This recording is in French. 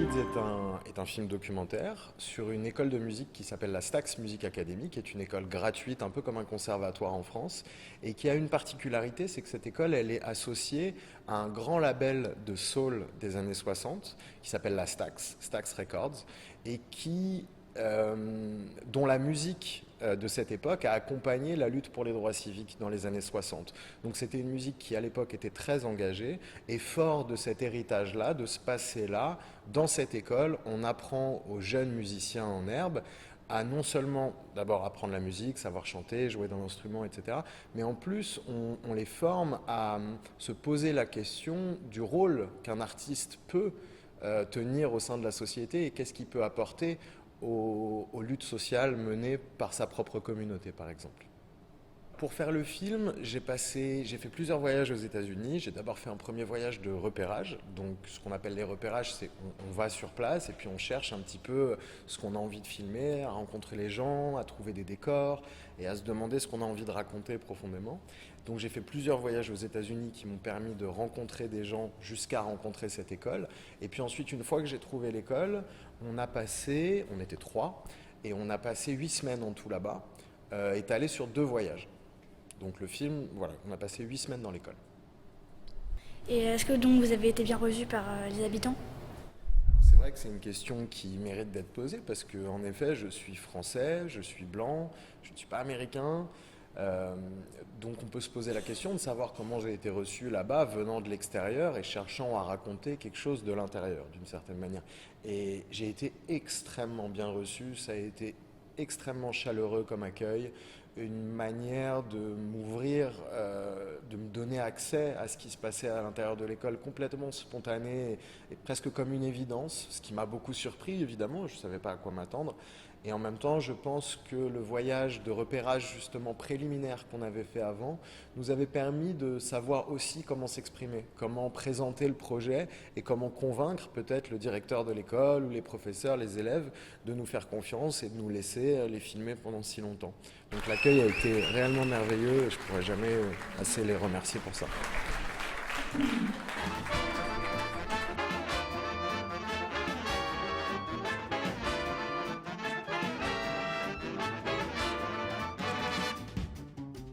Kids est un film documentaire sur une école de musique qui s'appelle la Stax Music Academy, qui est une école gratuite, un peu comme un conservatoire en France, et qui a une particularité, c'est que cette école, elle est associée à un grand label de soul des années 60, qui s'appelle la Stax, Stax Records, et dont la musique de cette époque a accompagné la lutte pour les droits civiques dans les années 60. Donc c'était une musique qui à l'époque était très engagée, et fort de cet héritage-là, de ce passé-là, dans cette école, on apprend aux jeunes musiciens en herbe à non seulement d'abord apprendre la musique, savoir chanter, jouer d'un instrument, etc., mais en plus on les forme à se poser la question du rôle qu'un artiste peut tenir au sein de la société et qu'est-ce qu'il peut apporter aux luttes sociales menées par sa propre communauté, par exemple. Pour faire le film, j'ai fait plusieurs voyages aux États-Unis. J'ai d'abord fait un premier voyage de repérage. Donc, ce qu'on appelle les repérages, c'est on va sur place et puis on cherche un petit peu ce qu'on a envie de filmer, à rencontrer les gens, à trouver des décors et à se demander ce qu'on a envie de raconter profondément. Donc, j'ai fait plusieurs voyages aux États-Unis qui m'ont permis de rencontrer des gens jusqu'à rencontrer cette école. Et puis ensuite, une fois que j'ai trouvé l'école, on était 3, et on a passé 8 semaines en tout là-bas, étalés sur 2 voyages. Donc le film, voilà, on a passé 8 semaines dans l'école. Et est-ce que donc vous avez été bien reçu par les habitants? C'est vrai que c'est une question qui mérite d'être posée parce que, en effet, je suis français, je suis blanc, je ne suis pas américain. Donc on peut se poser la question de savoir comment j'ai été reçu là-bas, venant de l'extérieur et cherchant à raconter quelque chose de l'intérieur, d'une certaine manière. Et j'ai été extrêmement bien reçu, ça a été extrêmement chaleureux comme accueil, une manière de m'ouvrir, de me donner accès à ce qui se passait à l'intérieur de l'école complètement spontané et presque comme une évidence, ce qui m'a beaucoup surpris évidemment, je ne savais pas à quoi m'attendre. Et en même temps, je pense que le voyage de repérage justement préliminaire qu'on avait fait avant nous avait permis de savoir aussi comment s'exprimer, comment présenter le projet et comment convaincre peut-être le directeur de l'école ou les professeurs, les élèves de nous faire confiance et de nous laisser les filmer pendant si longtemps. Donc l'accueil a été réellement merveilleux et je ne pourrais jamais assez les remercier pour ça.